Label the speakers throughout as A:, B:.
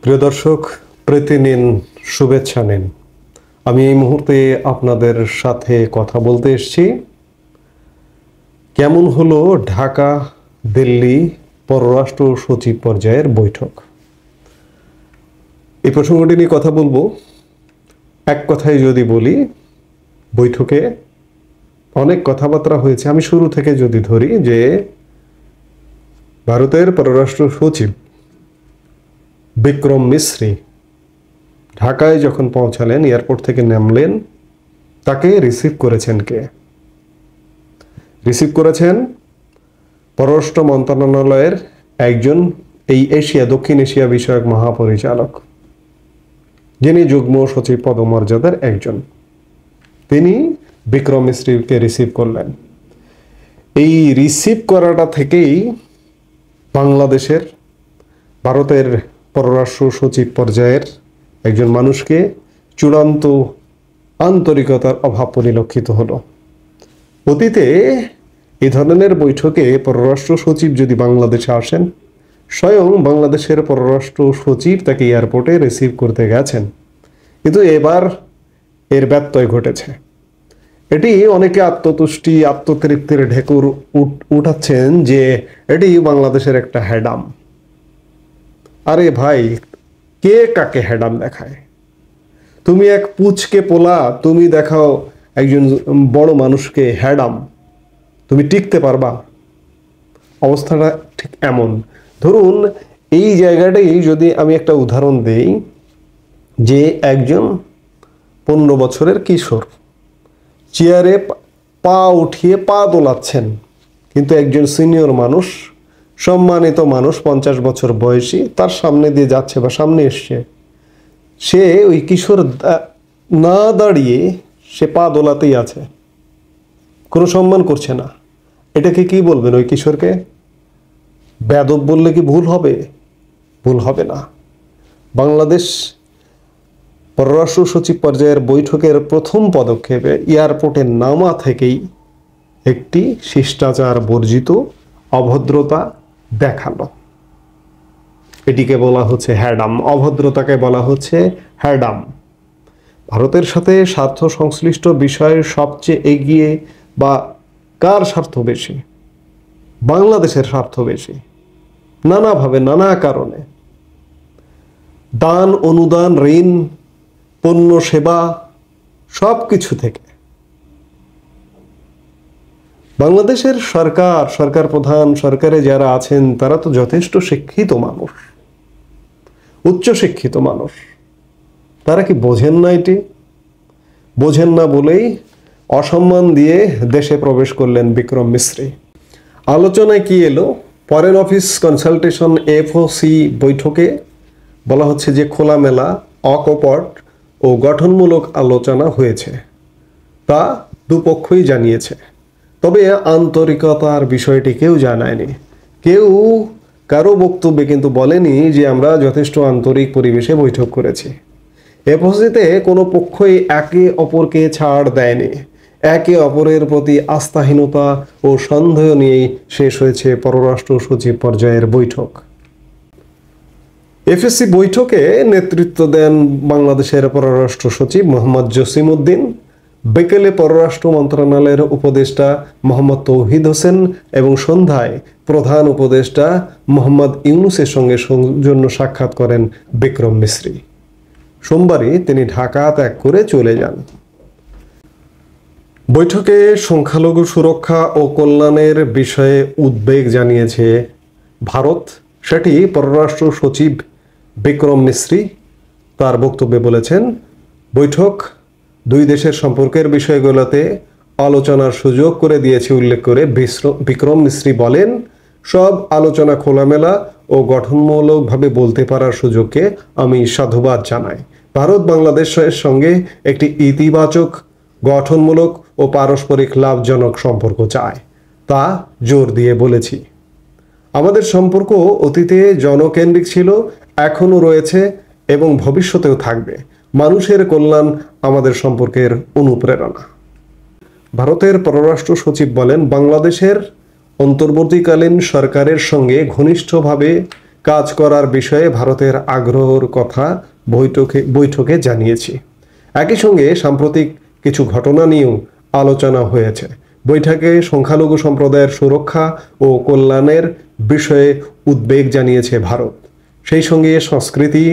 A: প্রিয় দর্শক, প্রীতি নিন, শুভেচ্ছা নিন। আমি এই মুহূর্তে আপনাদের সাথে কথা বলতে এসেছি। কেমন হলো ঢাকা দিল্লি পররাষ্ট্র সচিব পর্যায়ের বৈঠক, এই প্রসঙ্গটি নিয়ে কথা বলবো। এক কথায় যদি বলি, বৈঠকে অনেক কথাবার্তা হয়েছে। আমি শুরু থেকে যদি ধরি, যে ভারতের পররাষ্ট্র সচিব বিক্রম মিশ্রি ঢাকায় যখন পৌঁছালেন, এয়ারপোর্ট থেকে নামলেন, তাকে রিসিভ করেছেন কে? রিসিভ করেছেন পররাষ্ট্র মন্ত্রণালয়ের একজন এই দক্ষিণ এশিয়া বিষয়ক মহাপরিচালক, যিনি যুগ্ম সচিব পদমর্যাদার একজন। তিনি বিক্রম মিশ্রিকে রিসিভ করলেন। এই রিসিভ করাটা থেকেই বাংলাদেশের ভারতের পররাষ্ট্র সচিব পর্যায়ের একজন মানুষকে চূড়ান্ত আন্তরিকতার অভাব পরিলক্ষিত হলো। অতীতে এই ধরনের বৈঠকে পররাষ্ট্র সচিব যদি বাংলাদেশে আসেন, স্বয়ং বাংলাদেশের পররাষ্ট্র সচিব তাকে এয়ারপোর্টে রিসিভ করতে গেছেন, কিন্তু এবার এর ব্যত্যয় ঘটেছে। এটি অনেকে আত্মতুষ্টি আত্মতৃপ্তির ঢেকুর উঠাচ্ছেন যে এটি বাংলাদেশের একটা হ্যাডাম। আরে ভাই, কে কাকে হ্যাডাম দেখায়? তুমি এক পুচকে পোলা, তুমি দেখাও একজন বড় মানুষকে হ্যাডাম, তুমি টিকতে পারবা? অবস্থাটা ঠিক এমন। ধরুন, এই জায়গাটাই যদি আমি একটা উদাহরণ দেই, যে একজন 15 বছরের কিশোর চেয়ারে পা উঠিয়ে পা দোলাচ্ছেন, কিন্তু একজন সিনিয়র মানুষ, সম্মানিত মানুষ, 50 বছর বয়সী, তার সামনে দিয়ে যাচ্ছে বা সামনে এসছে, সে ওই কিশোর না দাঁড়িয়ে সে পা দোলাতেই আছে, কোনো সম্মান করছে না। এটাকে কি বলবেন ওই কিশোরকে? বেয়াদব বললে কি ভুল হবে? ভুল হবে না। বাংলাদেশ পররাষ্ট্র সচিব পর্যায়ের বৈঠকের প্রথম পদক্ষেপে এয়ারপোর্টে নামা থেকেই একটি শিষ্টাচার বর্জিত অভদ্রতা দেখালো। এটিকে বলা হচ্ছে হ্যাডাম, অভদ্রতাকে বলা হচ্ছে হ্যাডাম। ভারতের সাথে স্বার্থ সংশ্লিষ্ট বিষয়ের সবচেয়ে এগিয়ে, বা কার স্বার্থ বেশি? বাংলাদেশের স্বার্থ বেশি, নানাভাবে, নানা কারণে। দান, অনুদান, ঋণ, পণ্য, সেবা, সব কিছু থেকে বাংলাদেশের সরকার প্রধান, সরকারে যারা আছেন, তারা তো যথেষ্ট শিক্ষিত মানুষ, উচ্চ শিক্ষিত মানুষ। তারা কি বোঝেন না? এটি বোঝেন না বলেই অসম্মান দিয়ে দেশে প্রবেশ করলেন বিক্রম মিশ্রি। আলোচনায় কি এলো? ফরেন অফিস কনসালটেশন FOC বৈঠকে বলা হচ্ছে যে খোলামেলা, অকপট ও গঠনমূলক আলোচনা হয়েছে, তা দুপক্ষই জানিয়েছে। তবে আন্তরিকতার বিষয়টি কেউ জানায়নি। কেউ কারো বক্তব্যে কিন্তু বলেনি যে আমরা যথেষ্ট আন্তরিক পরিবেশে বৈঠক করেছি। FOC-তে কোনো পক্ষই একে অপরকে ছাড় দেয়নি। একে অপরের প্রতি আস্থাহীনতা ও সন্দেহ নিয়েই শেষ হয়েছে পররাষ্ট্র সচিব পর্যায়ের বৈঠক। FOC বৈঠকে নেতৃত্ব দেন বাংলাদেশের পররাষ্ট্র সচিব মোহাম্মদ জসিমউদ্দিন। বিকেলে পররাষ্ট্র মন্ত্রণালয়ের উপদেষ্টা মোহাম্মদ তৌহিদ হোসেন এবং সন্ধ্যায় প্রধান উপদেষ্টা মোহাম্মদ ইউনূসের সঙ্গে সৌজন্য সাক্ষাৎ করেন বিক্রম মিশ্রি। সোমবারই তিনি ঢাকা ত্যাগ করে চলে যান। বৈঠকে সংখ্যালঘু সুরক্ষা ও কল্যাণের বিষয়ে উদ্বেগ জানিয়েছে ভারত। সেটি পররাষ্ট্র সচিব বিক্রম মিশ্রি তার বক্তব্যে বলেছেন। বৈঠক দুই দেশের সম্পর্কের বিষয়গুলোতে আলোচনার সুযোগ করে দিয়েছে উল্লেখ করে বিক্রম মিশ্রি বলেন, সব আলোচনা খোলামেলা ও গঠনমূলকভাবে বলতে পারার সুযোগকে আমি সাধুবাদ জানাই। ভারত বাংলাদেশের সঙ্গে একটি ইতিবাচক, গঠনমূলক ও পারস্পরিক লাভজনক সম্পর্ক চায়, তা জোর দিয়ে বলেছি। আমাদের সম্পর্ক অতীতে জনকেন্দ্রিক ছিল, এখনও রয়েছে এবং ভবিষ্যতেও থাকবে। মানুষের কল্যাণ আমাদের সম্পর্কের অনুপ্রেরণা। ভারতের পররাষ্ট্র সচিব বলেন, বাংলাদেশের অন্তর্বর্তীকালীন সরকারের সঙ্গে ঘনিষ্ঠভাবে কাজ করার বিষয়ে ভারতের আগ্রহের কথা বৈঠকে জানিয়েছি। একই সঙ্গে সাম্প্রতিক কিছু ঘটনা নিয়েও আলোচনা হয়েছে। বৈঠকে সংখ্যালঘু সম্প্রদায়ের সুরক্ষা ও কল্যাণের বিষয়ে উদ্বেগ জানিয়েছে ভারত। সেই সঙ্গে সংস্কৃতি,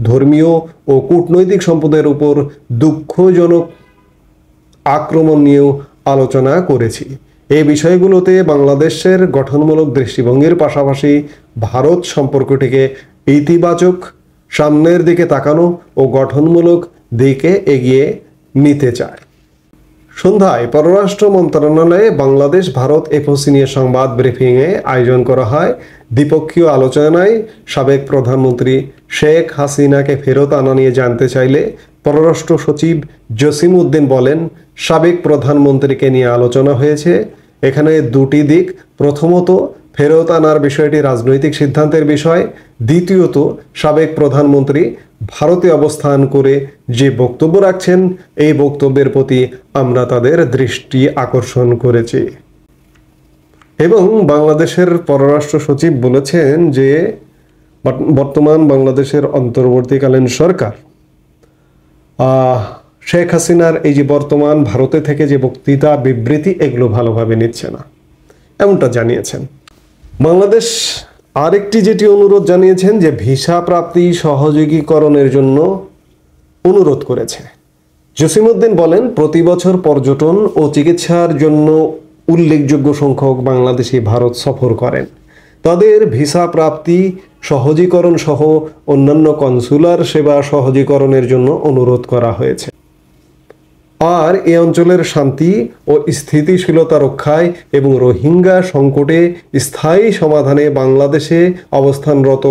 A: ধর্মীয় ও কূটনৈতিক সম্পদের উপর দুঃখজনক আক্রমণ নিয়েও আলোচনা করেছি। এই বিষয়গুলোতে বাংলাদেশের গঠনমূলক দৃষ্টিভঙ্গির পাশাপাশি ভারত সম্পর্কটিকে ইতিবাচক, সামনের দিকে তাকানো ও গঠনমূলক দিকে এগিয়ে নিতে চায়। সন্ধ্যায় পররাষ্ট্র মন্ত্রণালয়ে বাংলাদেশ ভারত এফওসি নিয়ে সংবাদ ব্রিফিংয়ে আয়োজন করা হয়। দ্বিপক্ষীয় আলোচনায় সাবেক প্রধানমন্ত্রী শেখ হাসিনাকে ফেরত আনা নিয়ে জানতে চাইলে পররাষ্ট্র সচিব জসিম উদ্দিন বলেন, সাবেক প্রধানমন্ত্রীকে নিয়ে আলোচনা হয়েছে। এখানে দুটি দিক। প্রথমত, ফেরত আনার বিষয়টি রাজনৈতিক সিদ্ধান্তের বিষয়। দ্বিতীয়ত, সাবেক প্রধানমন্ত্রী ভারতে অবস্থান করে যে বক্তব্য রাখছেন, এই বক্তব্যের প্রতি আমরা তাদের দৃষ্টি আকর্ষণ করেছি। এবং বাংলাদেশের পররাষ্ট্র সচিব বলেছেন যে বর্তমান বাংলাদেশের অন্তর্বর্তীকালীন সরকার শেখ হাসিনার এই যে বর্তমান ভারতে থেকে যে বক্তৃতা, বিবৃতি, এগুলো ভালোভাবে নিচ্ছে না, এমনটা জানিয়েছেন। বাংলাদেশ আরেকটি যেটি অনুরোধ জানিয়েছেন যে ভিসা প্রাপ্তি সহযোগীকরণের জন্য অনুরোধ করেছে। জসিমউদ্দিন বলেন, প্রতি বছর পর্যটন ও চিকিৎসার জন্য উল্লেখযোগ্য সংখ্যক বাংলাদেশি ভারত সফর করেন। তাদের ভিসা প্রাপ্তি সহজীকরণ সহ অন্যান্য কনসুলার সেবা সহজীকরণের জন্য অনুরোধ করা হয়েছে। আর এই অঞ্চলের শান্তি ও স্থিতিশীলতা রক্ষায় এবং রোহিঙ্গা সংকটে স্থায়ী সমাধানে বাংলাদেশে অবস্থানরত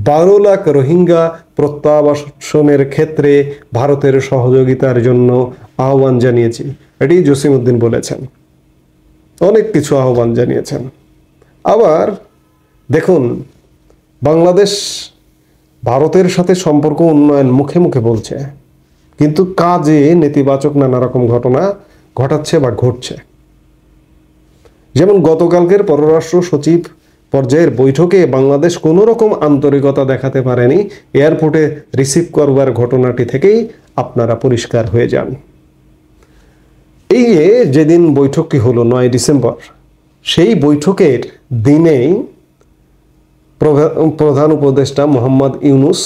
A: 12 লাখ রোহিঙ্গা প্রত্যাবাসনের ক্ষেত্রে ভারতের সহযোগিতার জন্য আহ্বান জানিয়েছি। এটি জসিমউদ্দিন বলেছেন। অনেক কিছু আহ্বান জানিয়েছেন। আবার দেখুন, বাংলাদেশ ভারতের সাথে সম্পর্ক উন্নয়ন মুখে মুখে বলছে, কিন্তু কাজে নেতিবাচক নানা রকম ঘটনা ঘটাচ্ছে বা ঘটছে। যেমন গতকালকের পররাষ্ট্র সচিব পর্যায়ের বৈঠকে বাংলাদেশ কোনো রকম আন্তরিকতা দেখাতে পারেনি। এয়ারপোর্টে রিসিভ করবার ঘটনাটি থেকেই আপনারা পরিষ্কার হয়ে যান। এই যেদিন বৈঠকটি হলো 9 ডিসেম্বর, সেই বৈঠকের দিনেই প্রধান উপদেষ্টা মোহাম্মদ ইউনূস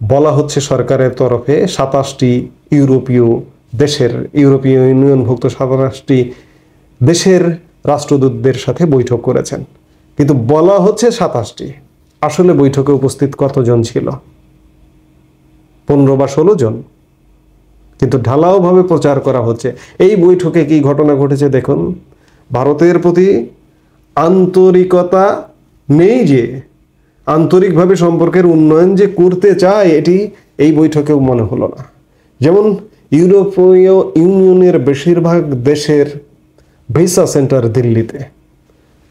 A: বলা হচ্ছে সরকারের তরফে 27টি ইউরোপীয় ইউনিয়নভুক্ত 27টি দেশের রাষ্ট্রদূতদের সাথে বৈঠক করেছেন। কিন্তু বলা হচ্ছে 27টি, আসলে বৈঠকে উপস্থিত কতজন ছিল? 15 বা 16 জন। কিন্তু ঢালাওভাবে প্রচার করা হচ্ছে। এই বৈঠকে কি ঘটনা ঘটেছে দেখুন। ভারতের প্রতি আন্তরিকতা নেই, যে আন্তরিকভাবে সম্পর্কের উন্নয়ন যে করতে চায়, এটি এই বৈঠকেও মনে হলো না। যেমন ইউরোপীয় ইউনিয়নের বেশিরভাগ দেশের ভিসা সেন্টার দিল্লিতে।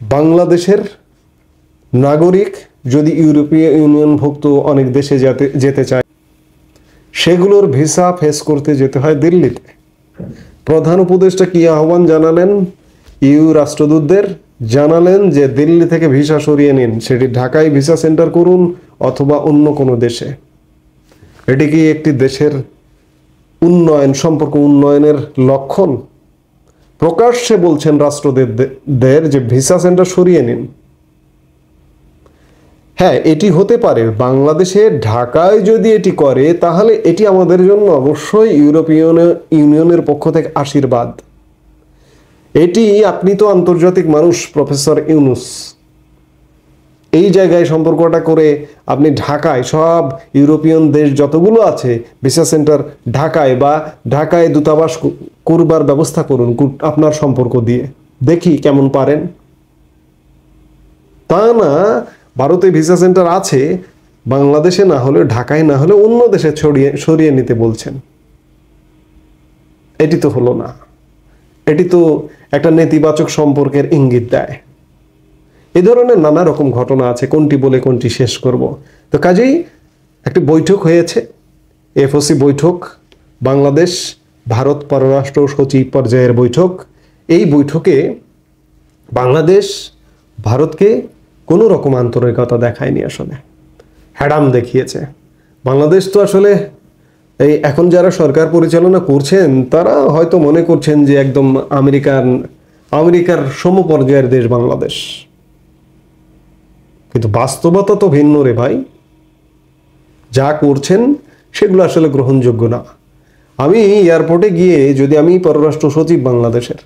A: বাংলাদেশের নাগরিক যদি ইউরোপীয় ইউনিয়নভুক্ত অনেক দেশে যেতে চায়, সেগুলোর ভিসা ফেস করতে যেতে হয় দিল্লিতে। প্রধান উপদেষ্টা কি আহ্বান জানালেন ইউ রাষ্ট্রদূতদের? জানালেন যে দিল্লি থেকে ভিসা সরিয়ে নিন, সেটি ঢাকায় ভিসা সেন্টার করুন অথবা অন্য কোনো দেশে। এটি কি একটি দেশের উন্নয়ন, সম্পর্ক উন্নয়নের লক্ষণ? প্রকাশ্যে বলছেন রাষ্ট্রদূতদের যে ভিসা সেন্টার সরিয়ে নিন। হ্যাঁ, এটি হতে পারে। বাংলাদেশে ঢাকায় যদি এটি করে, তাহলে এটি আমাদের জন্য অবশ্যই ইউরোপীয় ইউনিয়নের পক্ষ থেকে আশীর্বাদ। এটি, আপনি তো আন্তর্জাতিক মানুষ প্রফেসর ইউনূস, এই জায়গায় সম্পর্কটা করে আপনি ঢাকায় সব ইউরোপিয়ান দেশ যতগুলো আছে ভিসা সেন্টার ঢাকায় বা ঢাকায় দূতাবাস করবার ব্যবস্থা করুন আপনার সম্পর্ক দিয়ে, দেখি কেমন পারেন। তা না, ভারতে ভিসা সেন্টার আছে, বাংলাদেশে না হলে, ঢাকায় না হলে অন্য দেশে সরিয়ে নিতে বলছেন। এটি তো হলো না। এটি তো একটা নেতিবাচক সম্পর্কের ইঙ্গিত দেয়। এ ধরনের নানা রকম ঘটনা আছে, কোনটি বলে কোনটি শেষ করব। তো কাজেই একটি বৈঠক হয়েছে, এফওসি বৈঠক, বাংলাদেশ ভারত পররাষ্ট্র সচিব পর্যায়ের বৈঠক। এই বৈঠকে বাংলাদেশ ভারতকে কোনো রকম আন্তরিকতা দেখায়নি আসলে। হ্যাডাম দেখিয়েছে। বাংলাদেশ তো আসলে এই এখন যারা সরকার পরিচালনা করছেন তারা হয়তো মনে করছেন যে একদম আমেরিকার সমপর্যায়ের দেশ বাংলাদেশ, কিন্তু বাস্তবতা তো ভিন্ন রে ভাই। যা করছেন সেগুলো আসলে গ্রহণযোগ্য না। আমি এয়ারপোর্টে গিয়ে যদি আমি পররাষ্ট্র সচিব বাংলাদেশের,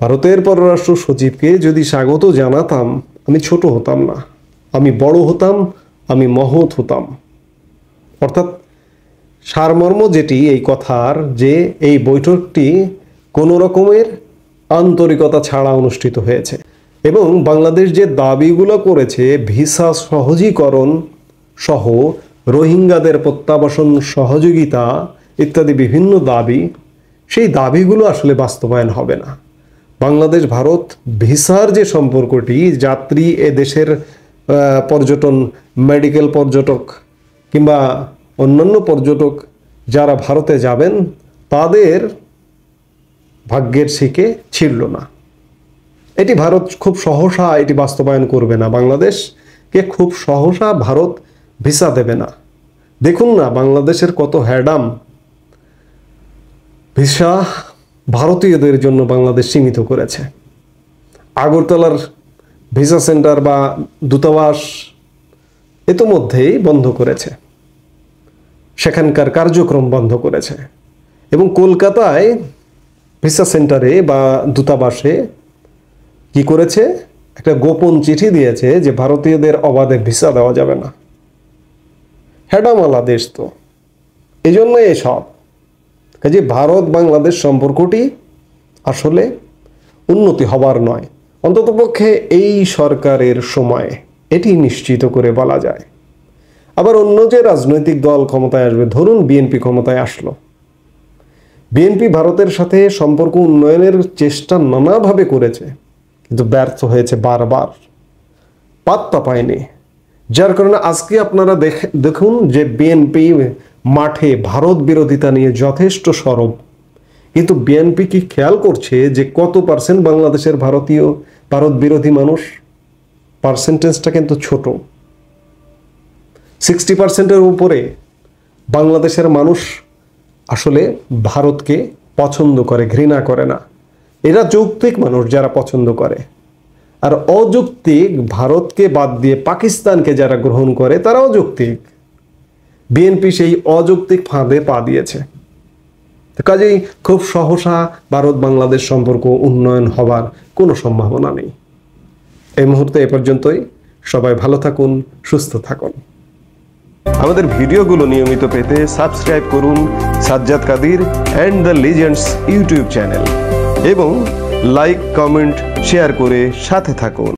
A: ভারতের পররাষ্ট্র সচিবকে যদি স্বাগত জানাতাম, আমি ছোট হতাম না, আমি বড় হতাম, আমি মহৎ হতাম। অর্থাৎ সারমর্ম যেটি এই কথার, যে এই বৈঠকটি কোনো রকমের আন্তরিকতা ছাড়া অনুষ্ঠিত হয়েছে এবং বাংলাদেশ যে দাবিগুলো করেছে, ভিসা সহজীকরণ সহ রোহিঙ্গাদের প্রত্যাবাসন সহযোগিতা ইত্যাদি বিভিন্ন দাবি, সেই দাবিগুলো আসলে বাস্তবায়ন হবে না। বাংলাদেশ ভারত ভিসার যে সম্পর্কটি, যাত্রী এ দেশের পর্যটন, মেডিকেল পর্যটক কিংবা অন্যান্য পর্যটক যারা ভারতে যাবেন তাদের ভাগ্যের শিকে ছিড়ল না। এটি ভারত খুব সহসা এটি বাস্তবায়ন করবে না। বাংলাদেশকে খুব সহসা ভারত ভিসা দেবে না। দেখুন না বাংলাদেশের কত হ্যাডাম। ভিসা ভারতীয়দের জন্য বাংলাদেশ সীমিত করেছে। আগরতলার ভিসা সেন্টার বা দূতাবাস ইতোমধ্যেই বন্ধ করেছে, সেখানকার কার্যক্রম বন্ধ করেছে। এবং কলকাতায় ভিসা সেন্টারে বা দূতাবাসে কি করেছে, একটা গোপন চিঠি দিয়েছে যে ভারতীয়দের অবাধে ভিসা দেওয়া যাবে না। হ্যাডামালা দেশ তো, এই জন্যই এসব। কাজে ভারত বাংলাদেশ সম্পর্কটি আসলে উন্নতি হবার নয়, অন্ততপক্ষে এই সরকারের সময় এটি নিশ্চিত করে বলা যায়। আবার অন্য যে রাজনৈতিক দল ক্ষমতায় আসবে, ধরুন বিএনপি ক্ষমতায় আসলো, বিএনপি ভারতের সাথে সম্পর্ক উন্নয়নের চেষ্টা নানাভাবে করেছে, কিন্তু ব্যর্থ হয়েছে বারবার, পাত্তা পায়নি। যার কারণে আজকে আপনারা দেখুন যে বিএনপি মাঠে ভারত বিরোধিতা নিয়ে যথেষ্ট সরব, কিন্তু বিএনপি কি খেয়াল করছে যে কত পার্সেন্ট বাংলাদেশের ভারত বিরোধী মানুষ? পার্সেন্টেজটা কিন্তু ছোট। 60%-এর উপরে বাংলাদেশের মানুষ আসলে ভারতকে পছন্দ করে, ঘৃণা করে না। এরা যৌক্তিক মানুষ যারা পছন্দ করে, আর অযৌক্তিক ভারতকে বাদ দিয়ে পাকিস্তানকে যারা গ্রহণ করে তারা অযৌক্তিক। বিএনপি সেই অযৌক্তিক ফাঁদে পা দিয়েছে। কাজেই খুব সহসা ভারত বাংলাদেশ সম্পর্ক উন্নয়ন হবার কোনো সম্ভাবনা নেই। এই মুহূর্তে এ পর্যন্তই। সবাই ভালো থাকুন, সুস্থ থাকুন। আমাদের ভিডিওগুলো নিয়মিত পেতে সাবস্ক্রাইব করুন Sajjad Kadir and the legends YouTube channel এবং লাইক, কমেন্ট, শেয়ার করে সাথে থাকুন।